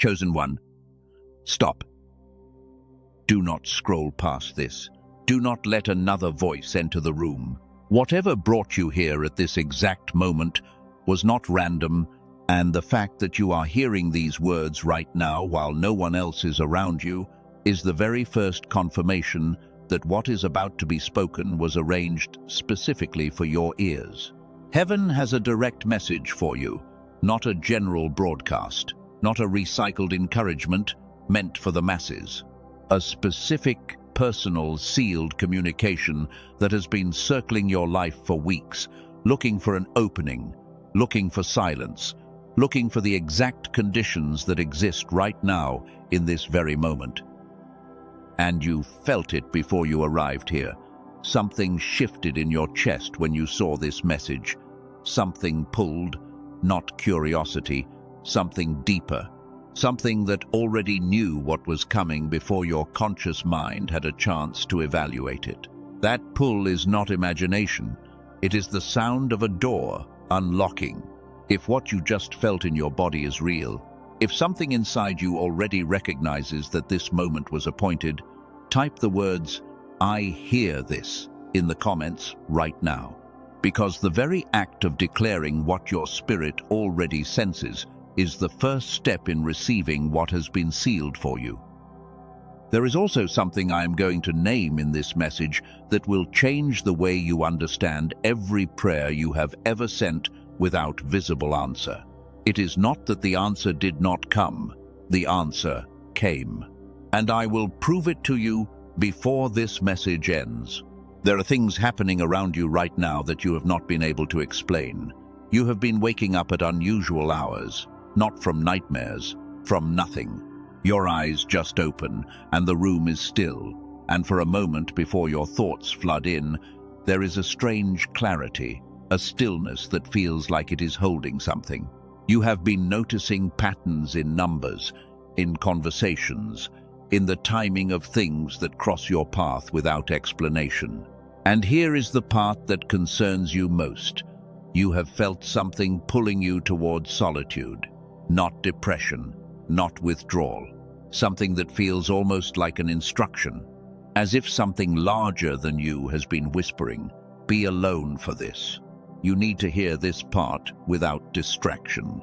Chosen one, stop. Do not scroll past this. Do not let another voice enter the room. Whatever brought you here at this exact moment was not random, and the fact that you are hearing these words right now while no one else is around you is the very first confirmation that what is about to be spoken was arranged specifically for your ears. Heaven has a direct message for you, not a general broadcast, not a recycled encouragement meant for the masses. A specific, personal, sealed communication that has been circling your life for weeks, looking for an opening, looking for silence, looking for the exact conditions that exist right now in this very moment. And you felt it before you arrived here. Something shifted in your chest when you saw this message. Something pulled, not curiosity, something deeper. Something that already knew what was coming before your conscious mind had a chance to evaluate it. That pull is not imagination. It is the sound of a door unlocking. If what you just felt in your body is real, if something inside you already recognizes that this moment was appointed, type the words, "I hear this," in the comments right now. Because the very act of declaring what your spirit already senses is the first step in receiving what has been sealed for you. There is also something I am going to name in this message that will change the way you understand every prayer you have ever sent without visible answer. It is not that the answer did not come, the answer came. And I will prove it to you before this message ends. There are things happening around you right now that you have not been able to explain. You have been waking up at unusual hours, not from nightmares, from nothing. Your eyes just open, and the room is still, and for a moment before your thoughts flood in, there is a strange clarity, a stillness that feels like it is holding something. You have been noticing patterns in numbers, in conversations, in the timing of things that cross your path without explanation. And here is the part that concerns you most. You have felt something pulling you towards solitude. Not depression, not withdrawal. Something that feels almost like an instruction, as if something larger than you has been whispering, "Be alone for this." You need to hear this part without distraction.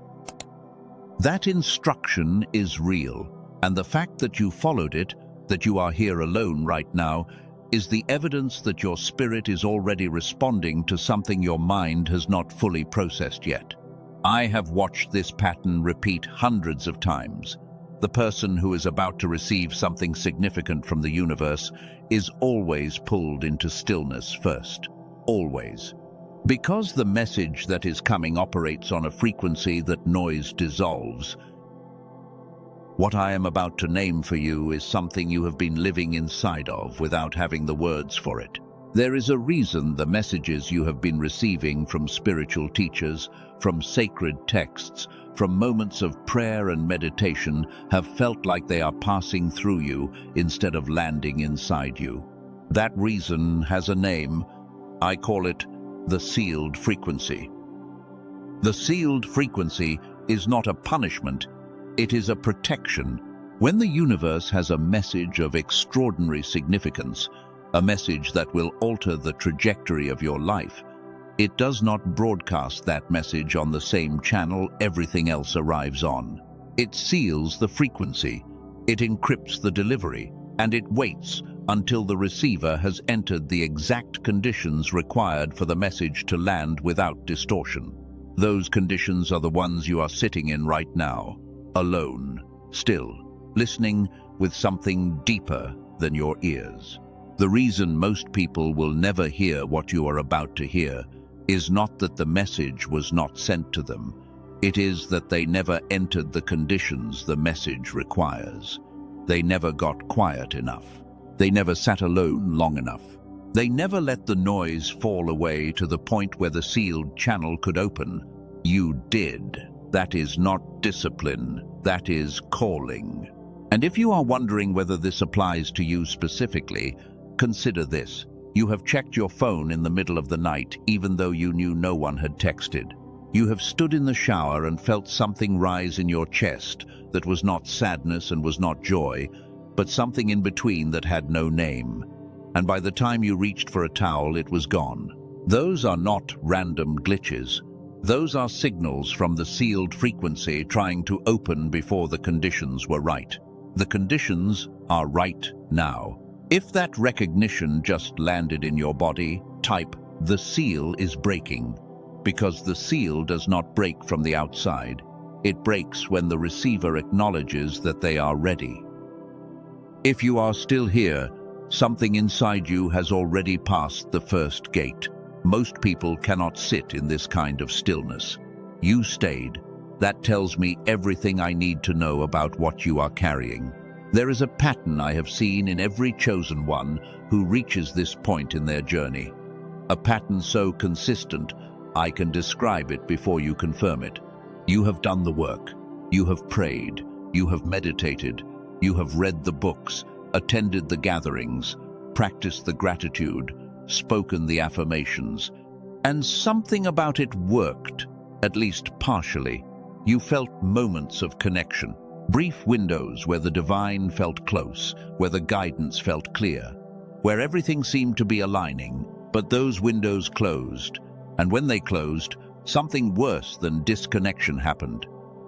That instruction is real, and the fact that you followed it, that you are here alone right now, is the evidence that your spirit is already responding to something your mind has not fully processed yet. I have watched this pattern repeat hundreds of times. The person who is about to receive something significant from the universe is always pulled into stillness first. Always. Because the message that is coming operates on a frequency that noise dissolves. What I am about to name for you is something you have been living inside of without having the words for it. There is a reason the messages you have been receiving from spiritual teachers, from sacred texts, from moments of prayer and meditation have felt like they are passing through you instead of landing inside you. That reason has a name. I call it the sealed frequency. The sealed frequency is not a punishment, it is a protection. When the universe has a message of extraordinary significance, a message that will alter the trajectory of your life, it does not broadcast that message on the same channel everything else arrives on. It seals the frequency, it encrypts the delivery, and it waits until the receiver has entered the exact conditions required for the message to land without distortion. Those conditions are the ones you are sitting in right now, alone, still, listening with something deeper than your ears. The reason most people will never hear what you are about to hear is not that the message was not sent to them. It is that they never entered the conditions the message requires. They never got quiet enough. They never sat alone long enough. They never let the noise fall away to the point where the sealed channel could open. You did. That is not discipline. That is calling. And if you are wondering whether this applies to you specifically, consider this. You have checked your phone in the middle of the night, even though you knew no one had texted. You have stood in the shower and felt something rise in your chest that was not sadness and was not joy, but something in between that had no name. And by the time you reached for a towel, it was gone. Those are not random glitches. Those are signals from the sealed frequency trying to open before the conditions were right. The conditions are right now. If that recognition just landed in your body, type, "The seal is breaking." Because the seal does not break from the outside. It breaks when the receiver acknowledges that they are ready. If you are still here, something inside you has already passed the first gate. Most people cannot sit in this kind of stillness. You stayed. That tells me everything I need to know about what you are carrying. There is a pattern I have seen in every chosen one who reaches this point in their journey. A pattern so consistent, I can describe it before you confirm it. You have done the work. You have prayed. You have meditated. You have read the books, attended the gatherings, practiced the gratitude, spoken the affirmations. And something about it worked, at least partially. You felt moments of connection, brief windows where the divine felt close, where the guidance felt clear, where everything seemed to be aligning, but those windows closed. And when they closed, something worse than disconnection happened.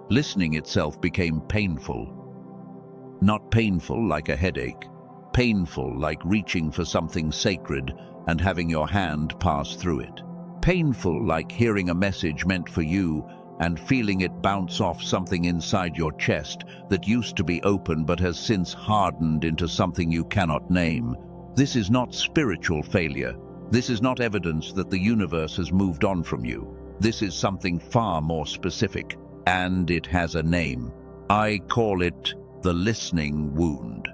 Listening itself became painful. Not painful like a headache, painful like reaching for something sacred and having your hand pass through it. Painful like hearing a message meant for you and feeling it bounce off something inside your chest that used to be open but has since hardened into something you cannot name. This is not spiritual failure. This is not evidence that the universe has moved on from you. This is something far more specific, and it has a name. I call it the listening wound.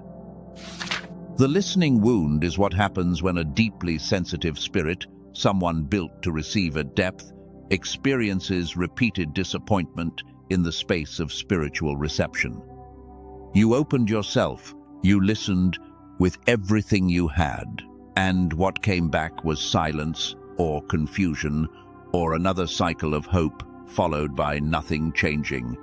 The listening wound is what happens when a deeply sensitive spirit, someone built to receive at depth, experiences repeated disappointment in the space of spiritual reception. You opened yourself, you listened with everything you had. And what came back was silence or confusion or another cycle of hope followed by nothing changing.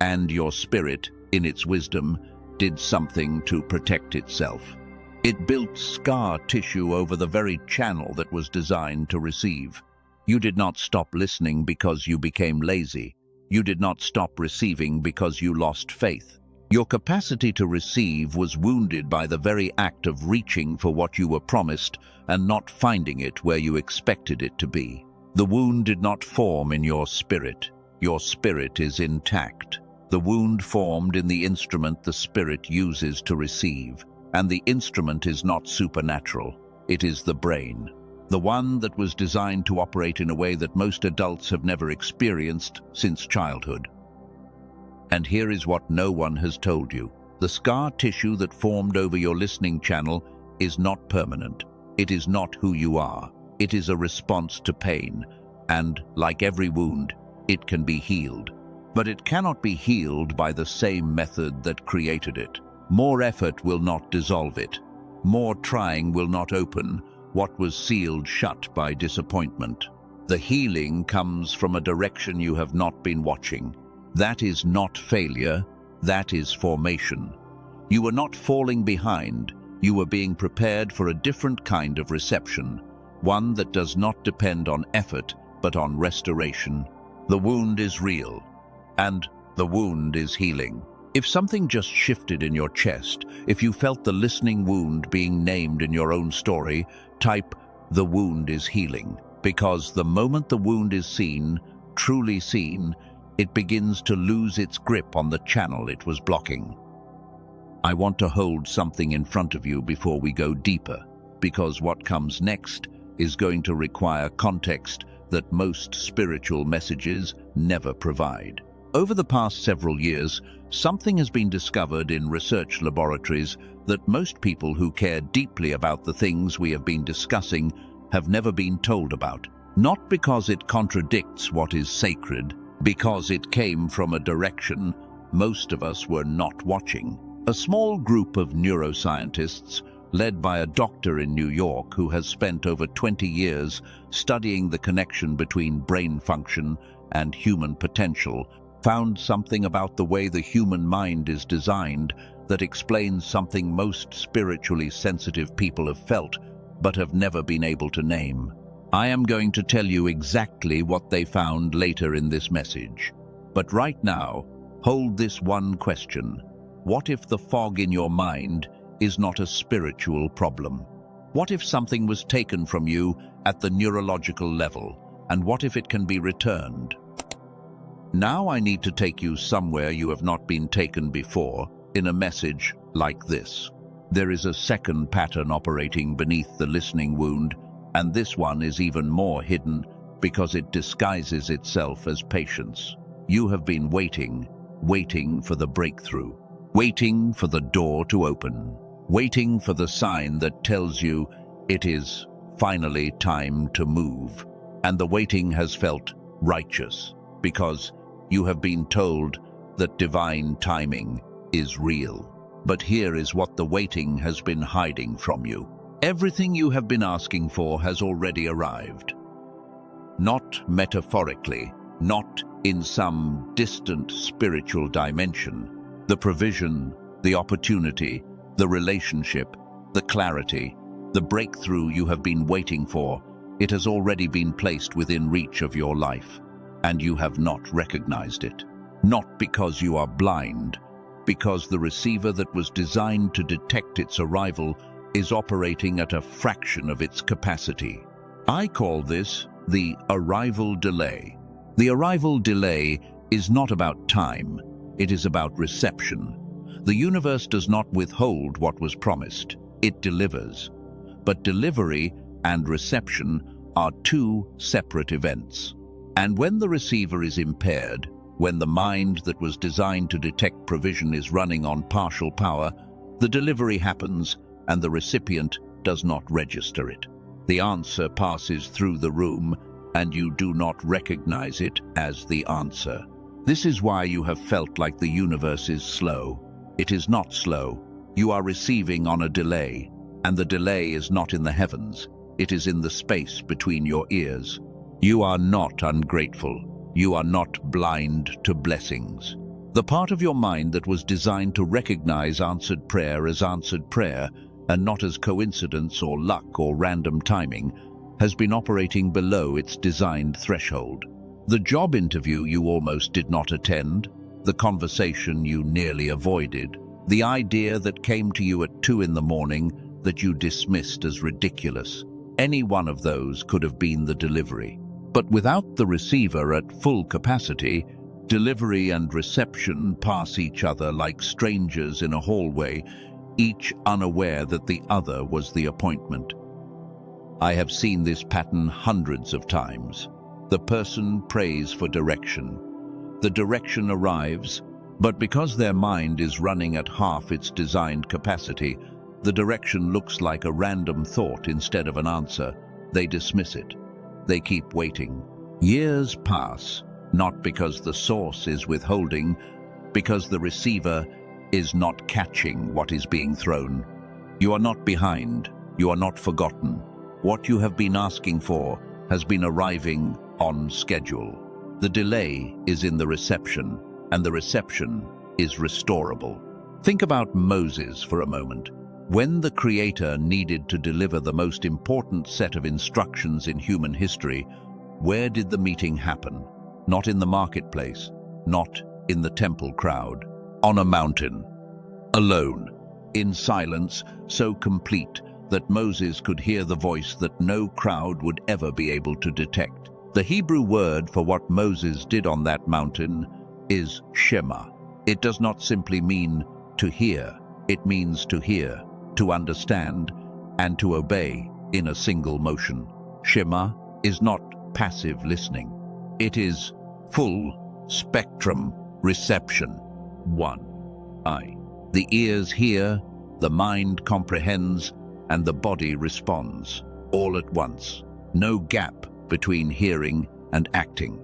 And your spirit, in its wisdom, did something to protect itself. It built scar tissue over the very channel that was designed to receive. You did not stop listening because you became lazy. You did not stop receiving because you lost faith. Your capacity to receive was wounded by the very act of reaching for what you were promised and not finding it where you expected it to be. The wound did not form in your spirit. Your spirit is intact. The wound formed in the instrument the spirit uses to receive, and the instrument is not supernatural. It is the brain, the one that was designed to operate in a way that most adults have never experienced since childhood. And here is what no one has told you. The scar tissue that formed over your listening channel is not permanent. It is not who you are. It is a response to pain. And, like every wound, it can be healed. But it cannot be healed by the same method that created it. More effort will not dissolve it. More trying will not open what was sealed shut by disappointment. The healing comes from a direction you have not been watching. That is not failure, that is formation. You were not falling behind, you were being prepared for a different kind of reception, one that does not depend on effort, but on restoration. The wound is real, and the wound is healing. If something just shifted in your chest, if you felt the listening wound being named in your own story, type, "The wound is healing." Because the moment the wound is seen, truly seen, it begins to lose its grip on the channel it was blocking. I want to hold something in front of you before we go deeper, because what comes next is going to require context that most spiritual messages never provide. Over the past several years, something has been discovered in research laboratories that most people who care deeply about the things we have been discussing have never been told about. Not because it contradicts what is sacred, because it came from a direction most of us were not watching. A small group of neuroscientists, led by a doctor in New York who has spent over 20 years studying the connection between brain function and human potential, found something about the way the human mind is designed that explains something most spiritually sensitive people have felt but have never been able to name. I am going to tell you exactly what they found later in this message. But right now, hold this one question. What if the fog in your mind is not a spiritual problem? What if something was taken from you at the neurological level, and what if it can be returned? Now I need to take you somewhere you have not been taken before in a message like this. There is a second pattern operating beneath the listening wound, and this one is even more hidden because it disguises itself as patience. You have been waiting for the breakthrough, waiting for the door to open, waiting for the sign that tells you it is finally time to move. And the waiting has felt righteous because you have been told that divine timing is real. But here is what the waiting has been hiding from you. Everything you have been asking for has already arrived. Not metaphorically, not in some distant spiritual dimension. The provision, the opportunity, the relationship, the clarity, the breakthrough you have been waiting for, it has already been placed within reach of your life, and you have not recognized it. Not because you are blind, because the receiver that was designed to detect its arrival is operating at a fraction of its capacity. I call this the arrival delay. The arrival delay is not about time, it is about reception. The universe does not withhold what was promised, it delivers. But delivery and reception are two separate events. And when the receiver is impaired, when the mind that was designed to detect provision is running on partial power, the delivery happens and the recipient does not register it. The answer passes through the room and you do not recognize it as the answer. This is why you have felt like the universe is slow. It is not slow. You are receiving on a delay, and the delay is not in the heavens. It is in the space between your ears. You are not ungrateful. You are not blind to blessings. The part of your mind that was designed to recognize answered prayer as answered prayer and not as coincidence or luck or random timing has been operating below its designed threshold. The job interview you almost did not attend, the conversation you nearly avoided, the idea that came to you at 2 in the morning that you dismissed as ridiculous. Any one of those could have been the delivery. But without the receiver at full capacity, delivery and reception pass each other like strangers in a hallway, each unaware that the other was the appointment. I have seen this pattern hundreds of times. The person prays for direction. The direction arrives, but because their mind is running at half its designed capacity, the direction looks like a random thought instead of an answer. They dismiss it. They keep waiting. Years pass, not because the source is withholding, because the receiver is not catching what is being thrown. You are not behind. You are not forgotten. What you have been asking for has been arriving on schedule. The delay is in the reception, and the reception is restorable. Think about Moses for a moment. When the Creator needed to deliver the most important set of instructions in human history, where did the meeting happen? Not in the marketplace, not in the temple crowd. On a mountain, alone, in silence so complete that Moses could hear the voice that no crowd would ever be able to detect. The Hebrew word for what Moses did on that mountain is Shema. It does not simply mean to hear. It means to hear, to understand, and to obey in a single motion. Shema is not passive listening. It is full spectrum reception. 1. The ears hear, the mind comprehends, and the body responds, all at once. No gap between hearing and acting.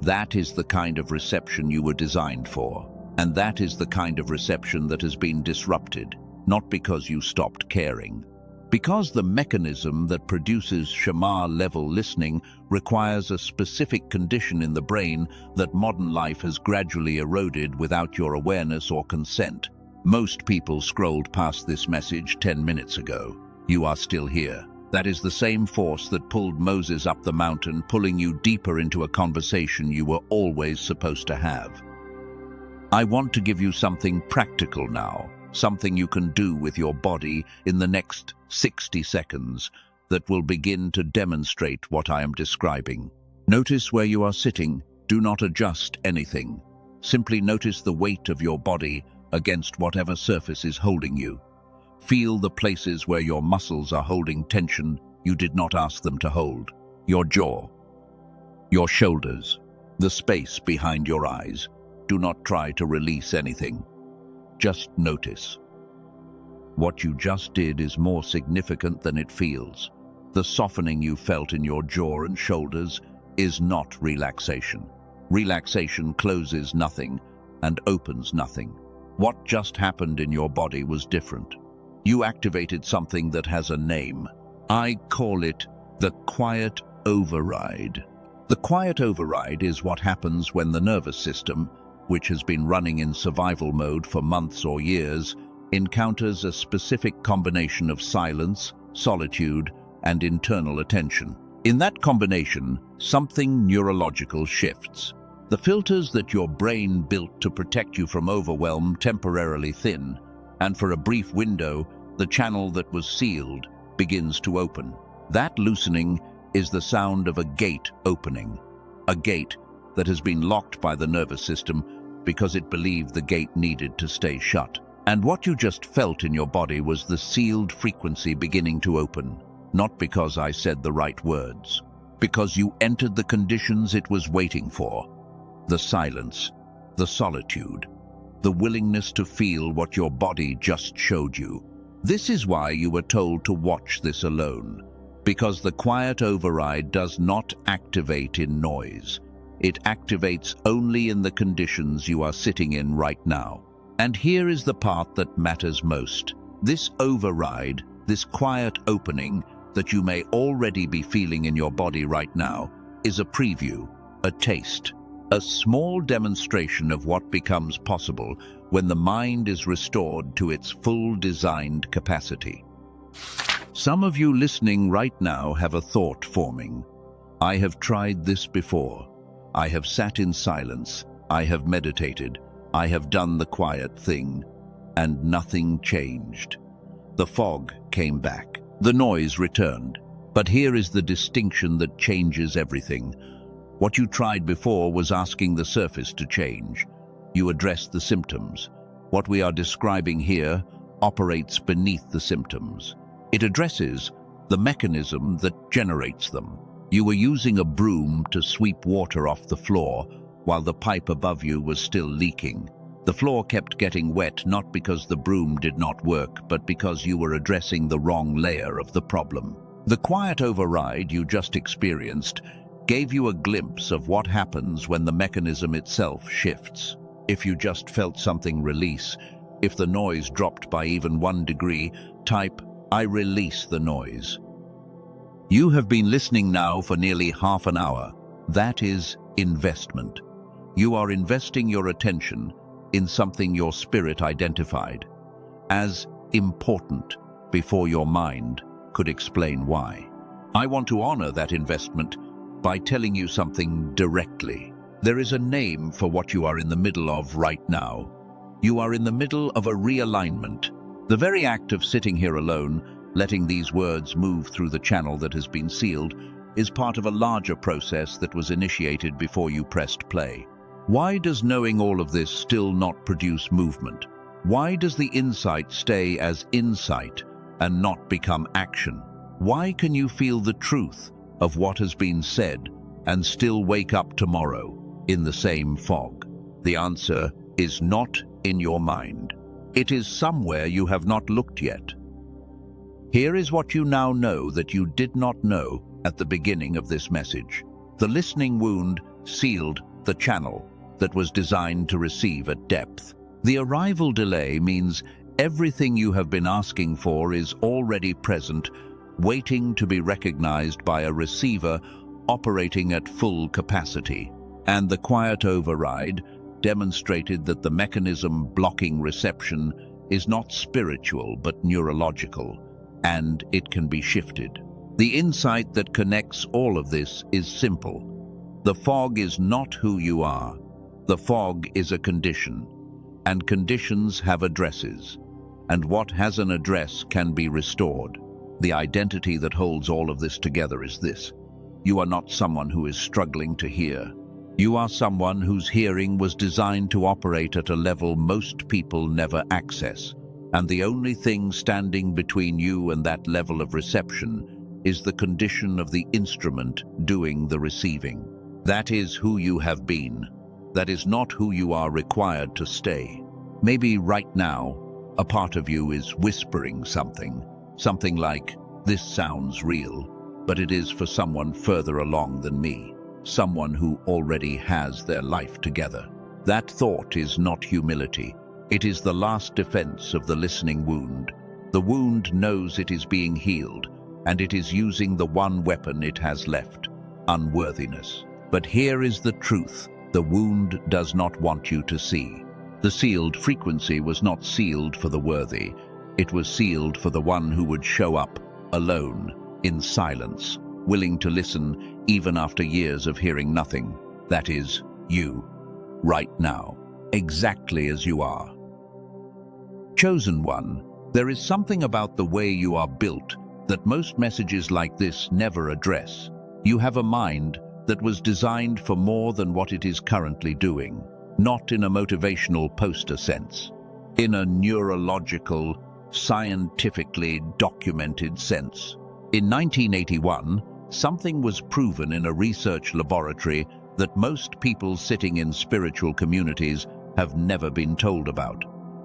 That is the kind of reception you were designed for, and that is the kind of reception that has been disrupted, not because you stopped caring, Because the mechanism that produces Shamar-level listening requires a specific condition in the brain that modern life has gradually eroded without your awareness or consent. Most people scrolled past this message 10 minutes ago. You are still here. That is the same force that pulled Moses up the mountain, pulling you deeper into a conversation you were always supposed to have. I want to give you something practical now, something you can do with your body in the next 60 seconds that will begin to demonstrate what I am describing. Notice where you are sitting. Do not adjust anything. Simply notice the weight of your body against whatever surface is holding you. Feel the places where your muscles are holding tension you did not ask them to hold. Your jaw, your shoulders, the space behind your eyes. Do not try to release anything. Just notice. What you just did is more significant than it feels. The softening you felt in your jaw and shoulders is not relaxation. Relaxation closes nothing and opens nothing. What just happened in your body was different. You activated something that has a name. I call it the quiet override. The quiet override is what happens when the nervous system, which has been running in survival mode for months or years, encounters a specific combination of silence, solitude, and internal attention. In that combination, something neurological shifts. The filters that your brain built to protect you from overwhelm temporarily thin, and for a brief window, the channel that was sealed begins to open. That loosening is the sound of a gate opening, a gate that has been locked by the nervous system because it believed the gate needed to stay shut. And what you just felt in your body was the sealed frequency beginning to open, not because I said the right words, because you entered the conditions it was waiting for. The silence, the solitude, the willingness to feel what your body just showed you. This is why you were told to watch this alone, because the quiet override does not activate in noise. It activates only in the conditions you are sitting in right now. And here is the part that matters most. This override, this quiet opening that you may already be feeling in your body right now, is a preview, a taste, a small demonstration of what becomes possible when the mind is restored to its full designed capacity. Some of you listening right now have a thought forming. I have tried this before. I have sat in silence. I have meditated. I have done the quiet thing, and nothing changed. The fog came back. The noise returned. But here is the distinction that changes everything. What you tried before was asking the surface to change. You addressed the symptoms. What we are describing here operates beneath the symptoms. It addresses the mechanism that generates them. You were using a broom to sweep water off the floor while the pipe above you was still leaking. The floor kept getting wet not because the broom did not work, but because you were addressing the wrong layer of the problem. The quiet override you just experienced gave you a glimpse of what happens when the mechanism itself shifts. If you just felt something release, if the noise dropped by even 1 degree, type, I release the noise. You have been listening now for nearly half an hour. That is investment. You are investing your attention in something your spirit identified as important before your mind could explain why. I want to honor that investment by telling you something directly. There is a name for what you are in the middle of right now. You are in the middle of a realignment. The very act of sitting here alone, letting these words move through the channel that has been sealed, is part of a larger process that was initiated before you pressed play. Why does knowing all of this still not produce movement? Why does the insight stay as insight and not become action? Why can you feel the truth of what has been said and still wake up tomorrow in the same fog? The answer is not in your mind. It is somewhere you have not looked yet. Here is what you now know that you did not know at the beginning of this message. The listening wound sealed the channel that was designed to receive at depth. The arrival delay means Everything you have been asking for is already present, waiting to be recognized by a receiver operating at full capacity. And the quiet override demonstrated that the mechanism blocking reception is not spiritual but neurological, and it can be shifted. The insight that connects all of this is simple. The fog is not who you are. The fog is a condition, and conditions have addresses, and what has an address can be restored. The identity that holds all of this together is this: you are not someone who is struggling to hear. You are someone whose hearing was designed to operate at a level most people never access, and the only thing standing between you and that level of reception is the condition of the instrument doing the receiving. That is who you have been. That is not who you are required to stay. Maybe right now, a part of you is whispering something like, "This sounds real," but it is for someone further along than me, someone who already has their life together. That thought is not humility. It is the last defense of the listening wound. The wound knows it is being healed, and it is using the one weapon it has left: unworthiness. But here is the truth the wound does not want you to see. The sealed frequency was not sealed for the worthy. It was sealed for the one who would show up, alone, in silence, willing to listen even after years of hearing nothing. That is, you, right now, exactly as you are. Chosen one, there is something about the way you are built that most messages like this never address. You have a mind that was designed for more than what it is currently doing, not in a motivational poster sense, in a neurological, scientifically documented sense. In 1981, something was proven in a research laboratory that most people sitting in spiritual communities have never been told about.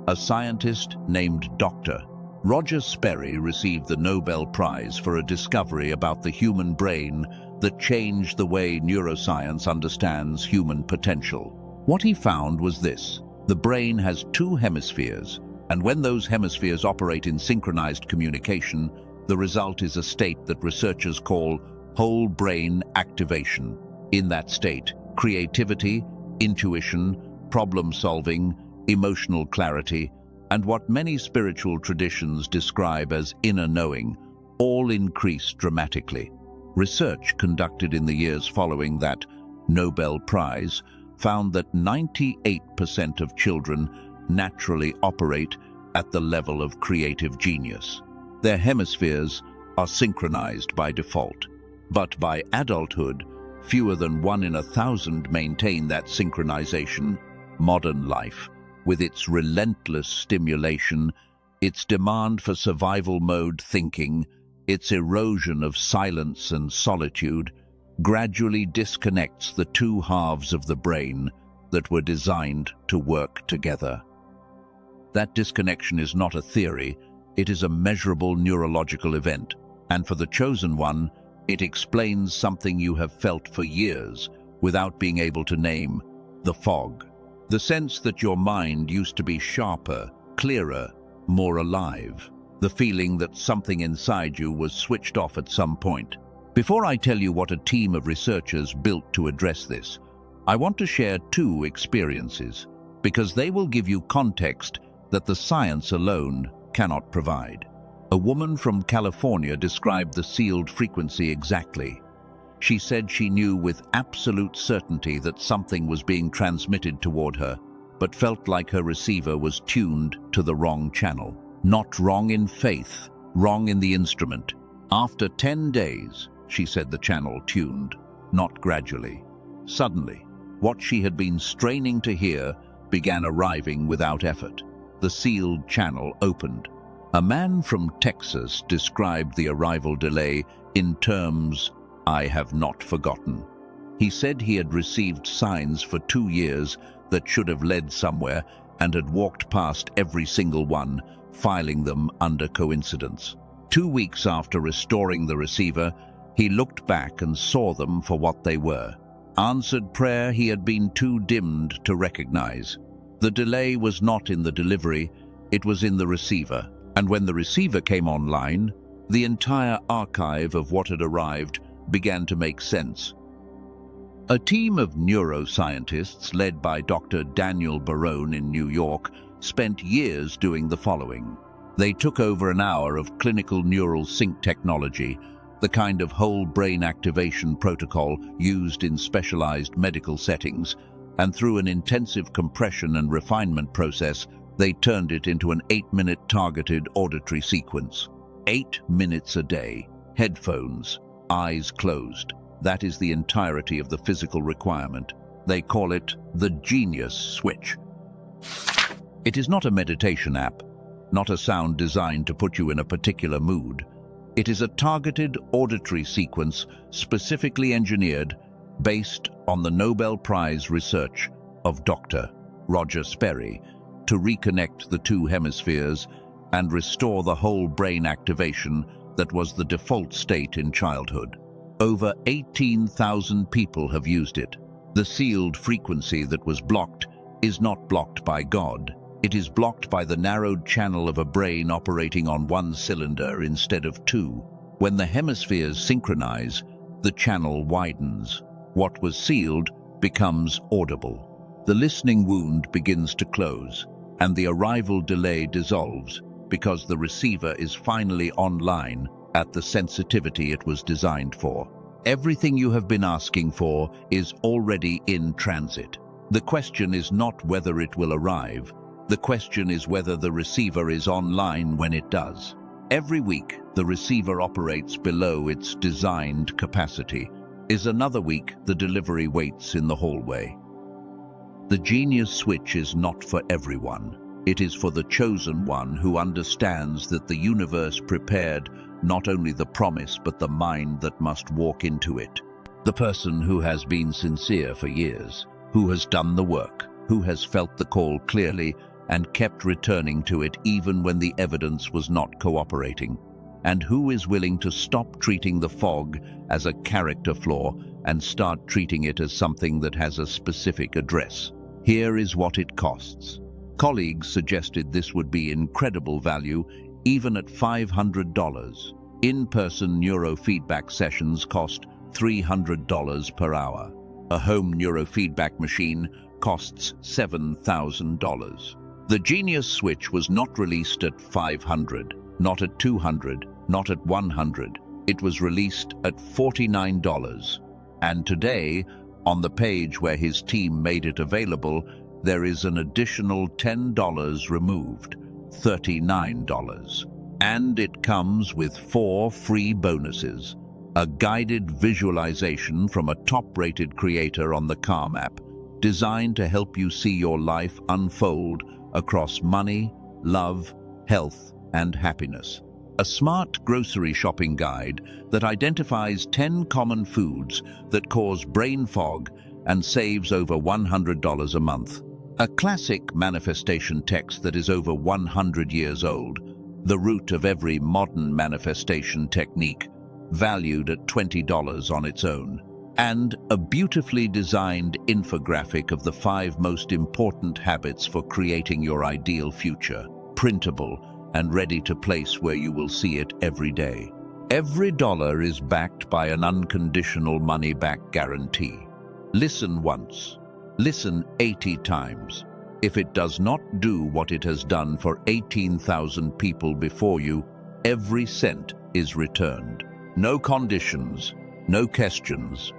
A scientist named Dr. Roger Sperry received the Nobel Prize for a discovery about the human brain that changed the way neuroscience understands human potential. What he found was this: the brain has two hemispheres, and when those hemispheres operate in synchronized communication, the result is a state that researchers call whole brain activation. In that state, creativity, intuition, problem-solving, emotional clarity, and what many spiritual traditions describe as inner knowing, all increase dramatically. Research conducted in the years following that Nobel Prize found that 98% of children naturally operate at the level of creative genius. Their hemispheres are synchronized by default. But by adulthood, fewer than 1 in 1,000 maintain that synchronization. Modern life, with its relentless stimulation, its demand for survival mode thinking, its erosion of silence and solitude, gradually disconnects the two halves of the brain that were designed to work together. That disconnection is not a theory, it is a measurable neurological event, and for the chosen one, it explains something you have felt for years without being able to name: the fog. The sense that your mind used to be sharper, clearer, more alive. The feeling that something inside you was switched off at some point. Before I tell you what a team of researchers built to address this, I want to share 2 experiences, because they will give you context that the science alone cannot provide. A woman from California described the sealed frequency exactly. She said she knew with absolute certainty that something was being transmitted toward her, but felt like her receiver was tuned to the wrong channel. Not wrong in faith, wrong in the instrument. After 10 days, she said the channel tuned, not gradually. Suddenly, what she had been straining to hear began arriving without effort. The sealed channel opened. A man from Texas described the arrival delay in terms I have not forgotten. He said he had received signs for 2 years that should have led somewhere and had walked past every single one, filing them under coincidence. 2 weeks after restoring the receiver, he looked back and saw them for what they were: answered prayer he had been too dimmed to recognize. The delay was not in the delivery, It was in the receiver, and when the receiver came online, the entire archive of what had arrived began to make sense. A team of neuroscientists led by Dr. Daniel Barone in New York spent years doing the following. They took over an hour of clinical neural sync technology, the kind of whole brain activation protocol used in specialized medical settings, and through an intensive compression and refinement process, they turned it into an 8-minute targeted auditory sequence. 8 minutes a day, headphones, eyes closed. That is the entirety of the physical requirement. They call it the Genius Switch. It is not a meditation app, not a sound designed to put you in a particular mood. It is a targeted auditory sequence specifically engineered based on the Nobel Prize research of Dr. Roger Sperry to reconnect the two hemispheres and restore the whole brain activation that was the default state in childhood. Over 18,000 people have used it. The sealed frequency that was blocked is not blocked by God. It is blocked by the narrowed channel of a brain operating on one cylinder instead of two. When the hemispheres synchronize, the channel widens. What was sealed becomes audible. The listening wound begins to close, and the arrival delay dissolves because the receiver is finally online at the sensitivity it was designed for. Everything you have been asking for is already in transit. The question is not whether it will arrive. The question is whether the receiver is online when it does. Every week, the receiver operates below its designed capacity. Is another week, the delivery waits in the hallway. The Genius Switch is not for everyone. It is for the chosen one who understands that the universe prepared not only the promise but the mind that must walk into it. The person who has been sincere for years, who has done the work, who has felt the call clearly and kept returning to it even when the evidence was not cooperating, and who is willing to stop treating the fog as a character flaw and start treating it as something that has a specific address. Here is what it costs. Colleagues suggested this would be incredible value even at $500. In-person neurofeedback sessions cost $300 per hour. A home neurofeedback machine costs $7,000. The Genius Switch was not released at $500, not at $200, not at $100. It was released at $49. And today, on the page where his team made it available, there is an additional $10 removed, $39. And it comes with 4 free bonuses. A guided visualization from a top-rated creator on the Calm app, designed to help you see your life unfold across money, love, health, and happiness. A smart grocery shopping guide that identifies 10 common foods that cause brain fog and saves over $100 a month. A classic manifestation text that is over 100 years old, the root of every modern manifestation technique, valued at $20 on its own. And a beautifully designed infographic of the 5 most important habits for creating your ideal future, printable and ready to place where you will see it every day. Every dollar is backed by an unconditional money-back guarantee. Listen once. Listen 80 times. If it does not do what it has done for 18,000 people before you, every cent is returned. No conditions, no questions.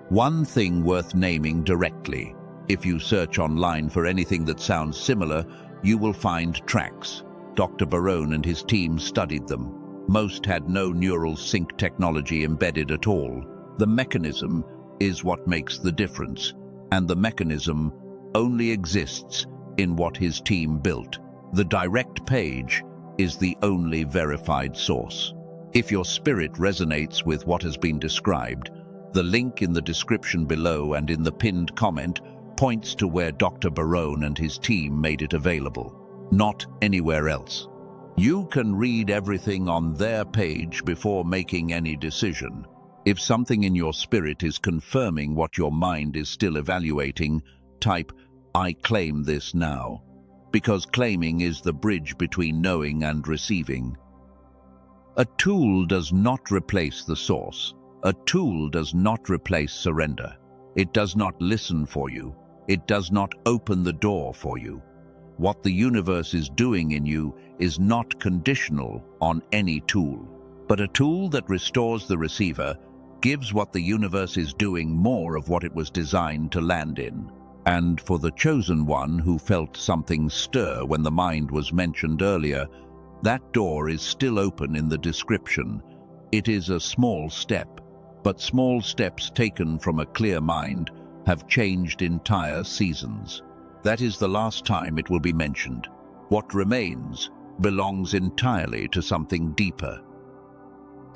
One thing worth naming directly. If you search online for anything that sounds similar, you will find tracks. Dr. Barone and his team studied them. Most had no neural sync technology embedded at all. The mechanism is what makes the difference, and the mechanism only exists in what his team built. The direct page is the only verified source. If your spirit resonates with what has been described, the link in the description below and in the pinned comment points to where Dr. Barone and his team made it available, not anywhere else. You can read everything on their page before making any decision. If something in your spirit is confirming what your mind is still evaluating, type, "I claim this now." because claiming is the bridge between knowing and receiving. A tool does not replace the source. A tool does not replace surrender. It does not listen for you. It does not open the door for you. What the universe is doing in you is not conditional on any tool, but a tool that restores the receiver, gives what the universe is doing more of what it was designed to land in. And for the chosen one who felt something stir when the mind was mentioned earlier, that door is still open in the description. It is a small step, but small steps taken from a clear mind have changed entire seasons. That is the last time it will be mentioned. What remains belongs entirely to something deeper.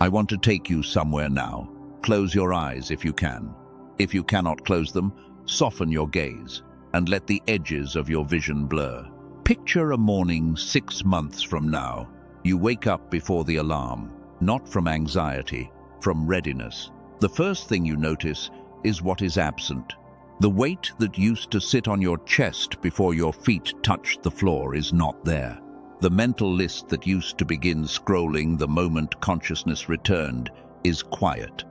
I want to take you somewhere now. Close your eyes if you can. If you cannot close them, soften your gaze and let the edges of your vision blur. Picture a morning 6 months from now. You wake up before the alarm, not from anxiety, from readiness. The first thing you notice is what is absent. The weight that used to sit on your chest before your feet touched the floor is not there. The mental list that used to begin scrolling the moment consciousness returned is quiet,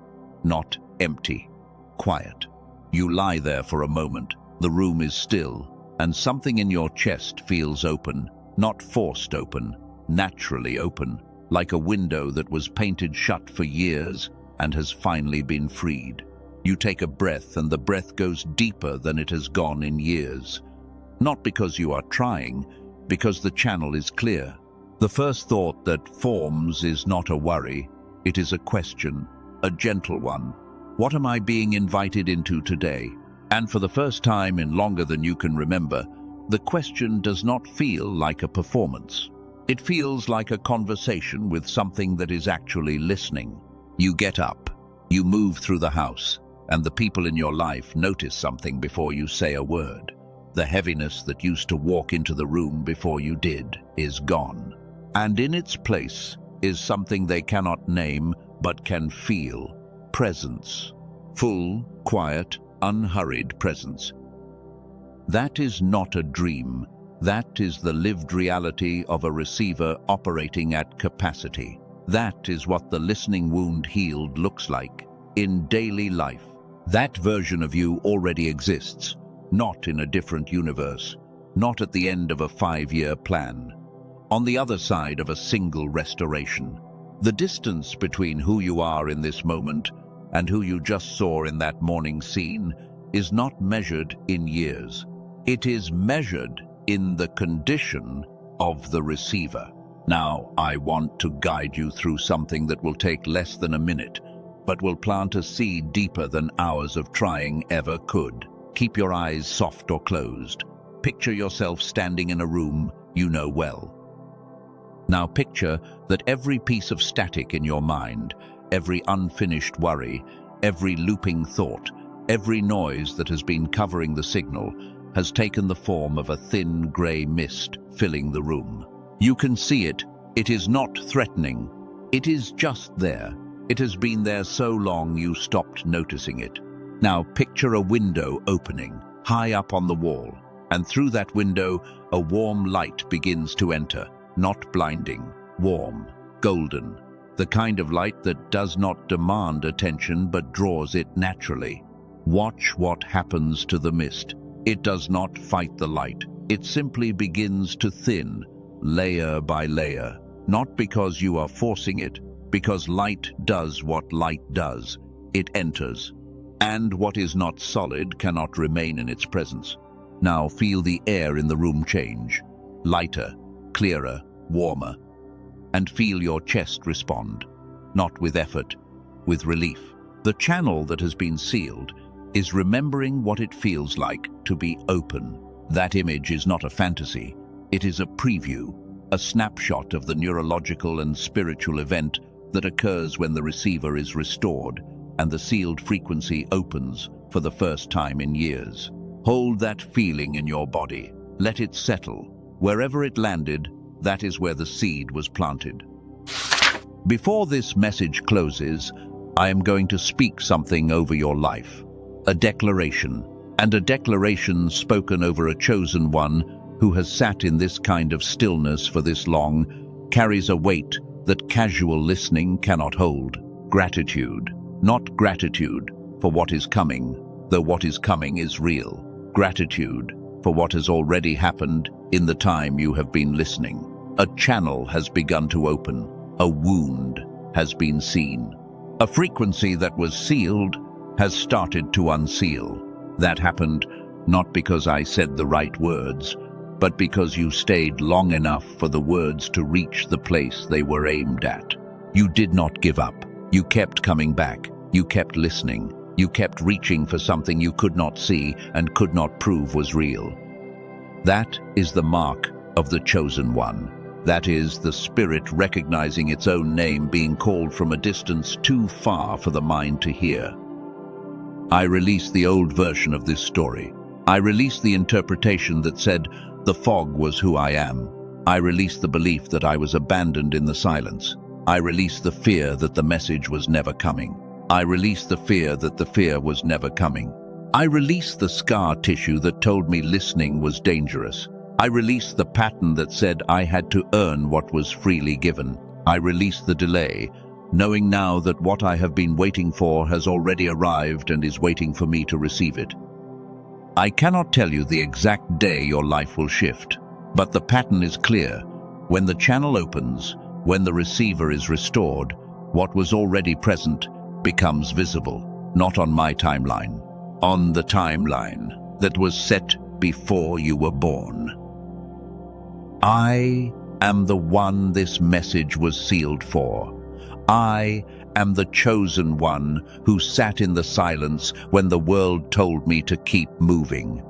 not empty. Quiet. You lie there for a moment. The room is still, and something in your chest feels open, not forced open, naturally open, like a window that was painted shut for years and has finally been freed. You take a breath, and the breath goes deeper than it has gone in years. Not because you are trying, because the channel is clear. The first thought that forms is not a worry, it is a question, a gentle one. What am I being invited into today? And for the first time in longer than you can remember, the question does not feel like a performance. It feels like a conversation with something that is actually listening. You get up, you move through the house, and the people in your life notice something before you say a word. The heaviness that used to walk into the room before you did is gone. And in its place is something they cannot name but can feel. Presence. Full, quiet, unhurried presence. That is not a dream. That is the lived reality of a receiver operating at capacity. That is what the listening wound healed looks like in daily life. That version of you already exists, not in a different universe, not at the end of a 5-year plan, on the other side of a single restoration. The distance between who you are in this moment and who you just saw in that morning scene is not measured in years. It is measured in the condition of the receiver. Now, I want to guide you through something that will take less than a minute, but will plant a seed deeper than hours of trying ever could. Keep your eyes soft or closed. Picture yourself standing in a room you know well. Now picture that every piece of static in your mind, every unfinished worry, every looping thought, every noise that has been covering the signal has taken the form of a thin grey mist filling the room. You can see it. It is not threatening. It is just there. It has been there so long you stopped noticing it. Now picture a window opening, high up on the wall, and through that window a warm light begins to enter, not blinding, warm, golden, the kind of light that does not demand attention but draws it naturally. Watch what happens to the mist. It does not fight the light. It simply begins to thin, layer by layer, not because you are forcing it, because light does what light does. It enters, and what is not solid cannot remain in its presence. Now feel the air in the room change, lighter, clearer, warmer, and feel your chest respond, not with effort, with relief. The channel that has been sealed is remembering what it feels like to be open. That image is not a fantasy. It is a preview, a snapshot of the neurological and spiritual event that occurs when the receiver is restored and the sealed frequency opens for the first time in years. Hold that feeling in your body. Let it settle. Wherever it landed, that is where the seed was planted. Before this message closes, I am going to speak something over your life. A declaration, and a declaration spoken over a chosen one who has sat in this kind of stillness for this long, carries a weight that casual listening cannot hold. Gratitude, not gratitude for what is coming, though what is coming is real. Gratitude for what has already happened in the time you have been listening. A channel has begun to open. A wound has been seen. A frequency that was sealed has started to unseal. That happened not because I said the right words, but because you stayed long enough for the words to reach the place they were aimed at. You did not give up. You kept coming back. You kept listening. You kept reaching for something you could not see and could not prove was real. That is the mark of the chosen one. That is the spirit recognizing its own name being called from a distance too far for the mind to hear. I released the old version of this story. I released the interpretation that said the fog was who I am. I released the belief that I was abandoned in the silence. I released the fear that the message was never coming. I released the fear that the fear was never coming. I released the scar tissue that told me listening was dangerous. I released the pattern that said I had to earn what was freely given. I released the delay, knowing now that what I have been waiting for has already arrived and is waiting for me to receive it. I cannot tell you the exact day your life will shift, but the pattern is clear. When the channel opens, when the receiver is restored, what was already present becomes visible, not on my timeline, on the timeline that was set before you were born. I am the one this message was sealed for. I am the chosen one who sat in the silence when the world told me to keep moving.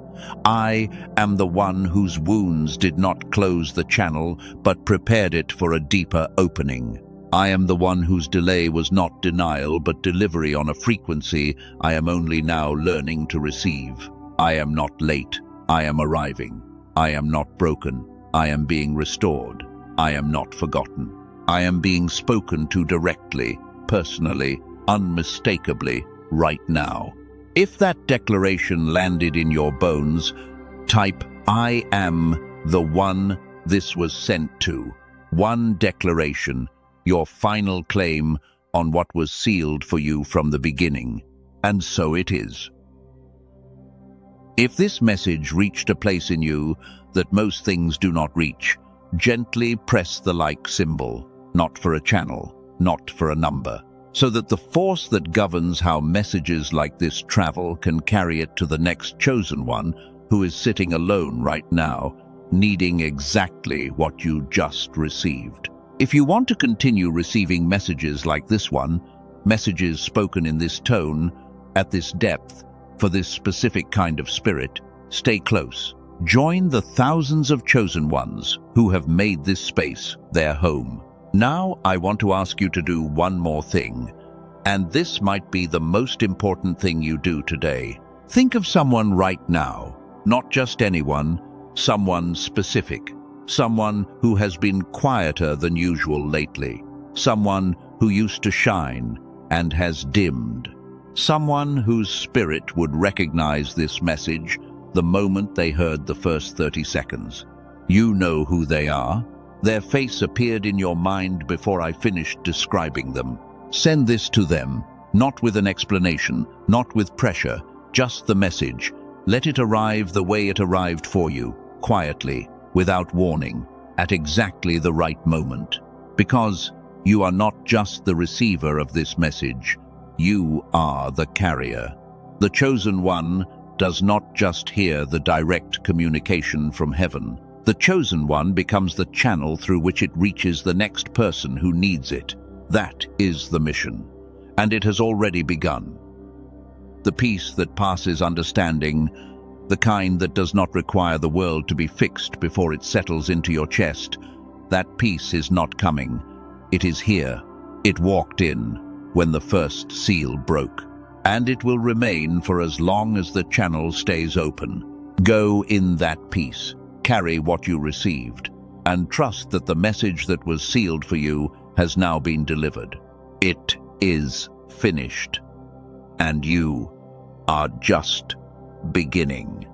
I am the one whose wounds did not close the channel but prepared it for a deeper opening. I am the one whose delay was not denial but delivery on a frequency I am only now learning to receive. I am not late. I am arriving. I am not broken. I am being restored. I am not forgotten. I am being spoken to directly, personally, unmistakably, right now. If that declaration landed in your bones, type, I am the one this was sent to. One declaration, your final claim on what was sealed for you from the beginning. And so it is. If this message reached a place in you that most things do not reach, gently press the like symbol, not for a channel, not for a number, so that the force that governs how messages like this travel can carry it to the next chosen one who is sitting alone right now, needing exactly what you just received. If you want to continue receiving messages like this one, messages spoken in this tone, at this depth, for this specific kind of spirit, stay close. Join the thousands of chosen ones who have made this space their home. Now I want to ask you to do one more thing, and this might be the most important thing you do today. Think of someone right now, not just anyone, someone specific, someone who has been quieter than usual lately, someone who used to shine and has dimmed, someone whose spirit would recognize this message the moment they heard the first 30 seconds. You know who they are. Their face appeared in your mind before I finished describing them. Send this to them, not with an explanation, not with pressure, just the message. Let it arrive the way it arrived for you, quietly, without warning, at exactly the right moment. Because you are not just the receiver of this message, you are the carrier. The chosen one does not just hear the direct communication from heaven. The chosen one becomes the channel through which it reaches the next person who needs it. That is the mission, and it has already begun. The peace that passes understanding, the kind that does not require the world to be fixed before it settles into your chest, that peace is not coming. It is here. It walked in when the first seal broke, and it will remain for as long as the channel stays open. Go in that peace. Carry what you received, and trust that the message that was sealed for you has now been delivered. It is finished, and you are just beginning.